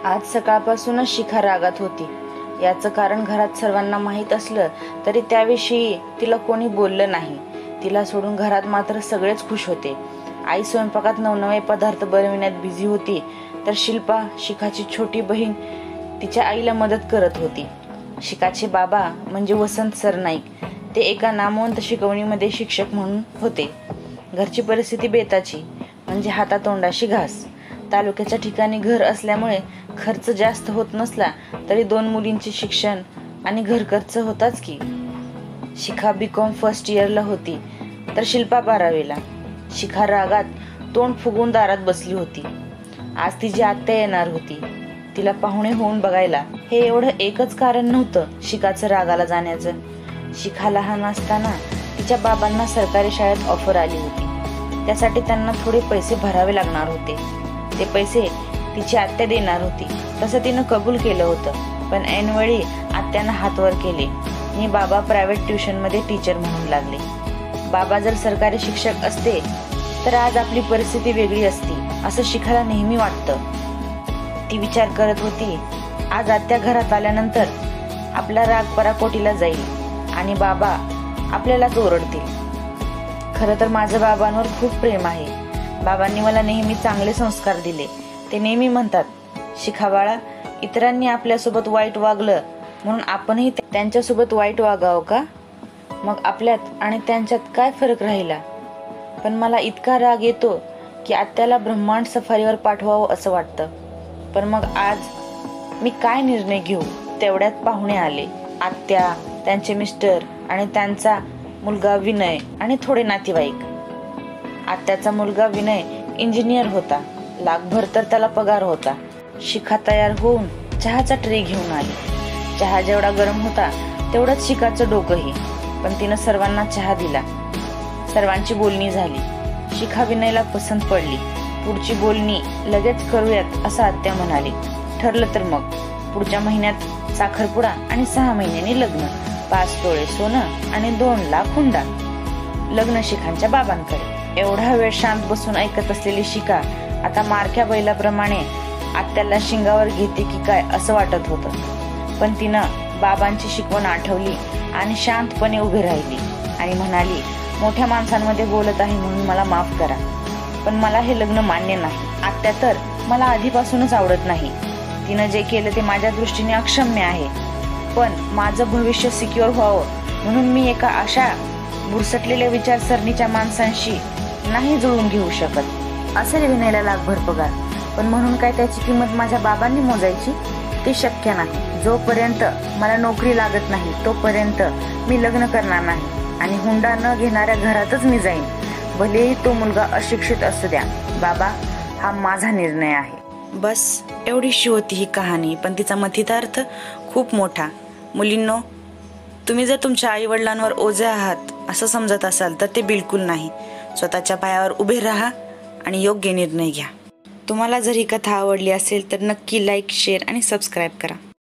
आज सकाळपासूनच शिखा रागात होती। याचं कारण घरात सर्वांना माहीत असलं तरी त्याविषयी तिला कोणी बोललं नाही। तिला सोडून घरात मात्र सगळेच खुश होते। आई स्वयंपाकात नवनवे पदार्थ बनविण्यात बिझी होती, तर शिल्पा, शिखाची छोटी बहीण, तिच्या आईला मदत करत होती। शिखाचे बाबा म्हणजे वसंत सरनाईक, ते एका नामवंत शिकवणीमध्ये शिक्षक म्हणून होते। घरची परिस्थिती बेताची, म्हणजे हातातोंडाशी घास। तालुक्याच्या ठिकाणी घर असल्यामुळे खर्च जास्त होत नसला तरी 2 मुलींचे शिक्षण आणि घर खर्च होताच की। शिखा बीकॉम फर्स्ट इयरला होती, तर शिल्पा 12वीला। शिखा रागात तोंड फुगवून दारात बसली होती। आज तिची आत्या येणार होती, तिला पाहुणे होऊन बघायला। हे एवढं एकच कारण नव्हतं शिखाचं रागाला जाण्याचं। शिखा लहान असताना तिच्या बाबांना सरकारी शाळेत ऑफर आली होती, त्यासाठी त्यांना थोडे पैसे भरावे लागणार होते। ते पैसे तिची आत्या देणार होती, तसं तिनं कबूल केलं होतं। पण ऐनवेळी आत्यानं हात वर केले आणि बाबा प्रायव्हेट ट्युशनमध्ये टीचर म्हणून लागले। बाबा जर सरकारी शिक्षक असते तर आज आपली परिस्थिती वेगळी असती, असं शिखाला नेहमी वाटतं। ती विचार करत होती, आज आत्या घरात आल्यानंतर आपला राग पराकोटीला जाईल आणि बाबा आपल्यालाच ओरडतील। खरं तर माझं बाबांवर खूप प्रेम आहे। बाबांनी मला नेहमी चांगले संस्कार दिले। ते नेहमी म्हणतात, शिखा बाळा, इतरांनी आपल्यासोबत वाईट वागलं म्हणून आपणही त्यांच्यासोबत वाईट वागावं का? मग आपल्यात आणि त्यांच्यात काय फरक राहिला? पण मला इतका राग येतो की आत्याला ब्रह्मांड सफारीवर पाठवावं असं वाटतं। पण मग आज मी काय निर्णय घेऊ? तेवढ्यात पाहुणे आले। आत्या, त्यांचे मिस्टर आणि त्यांचा मुलगा विनय आणि थोडे नातेवाईक। आत्याचा मुलगा विनय इंजिनियर होता, लाखभर तर त्याला पगार होता। शिखा तयार होऊन चहाचा ट्रे घेऊन आली। चहा जेवढा गरम होता तेवढंच शिखाचं डोकंही, पण तिनं सर्वांना चहा दिला। सर्वांची बोलणी झाली। शिखा विनयला पसंत पडली। पुढची बोलणी लगेच करूयात असं आत्या म्हणाली। ठरलं तर मग पुढच्या महिन्यात साखरपुडा आणि 6 महिन्यांनी लग्न। 5 तोळे सोनं आणि 2 लाख हुंडा। लग्न शिखांच्या बाबांकडे। एवढा वेळ शांत बसून ऐकत असलेली शिखा आता मारक्या बैलाप्रमाणे आत्याला शिंगावर घेते की काय असं वाटत होतं। पण तिनं बाबांची शिकवण आठवली आणि शांतपणे उभी राहिली आणि म्हणाली, मोठ्या माणसांमध्ये बोलत आहे म्हणून मला माफ करा, पण मला हे लग्न मान्य नाही। आत्या तर मला आधीपासूनच आवडत नाही। तिनं जे केलं ते माझ्या दृष्टीने अक्षम्य आहे, पण माझं भविष्य सिक्युअर व्हावं म्हणून मी एका अशा बुरसटलेल्या विचारसरणीच्या माणसांशी नाही जुळून घेऊ शकत। असेल विनयला लाखभर पगार, पण म्हणून काय त्याची किंमत माझ्या बाबांनी मोजायची? ते शक्य नाही। जोपर्यंत मला नोकरी लागत नाही तोपर्यंत मी लग्न करणार नाही आणि हुंडा न घेणाऱ्या घरातच मी जाईन, भलेही तो मुलगा अशिक्षित असू द्या। बाबा, हा माझा निर्णय आहे। बस एवढीशी होती ही कहाणी, पण तिचा मथितार्थ खूप मोठा। मुलींनो, तुम्ही जर तुमच्या आई वडिलांवर ओझे आहात असं समजत असाल तर ते बिलकुल नाही। स्वतःच्या पायावर उभे राहा आणि योग्य निर्णय घ्या। तुम्हाला जर ही कथा आवडली असेल तर नक्की लाईक, शेअर आणि सबस्क्राईब करा।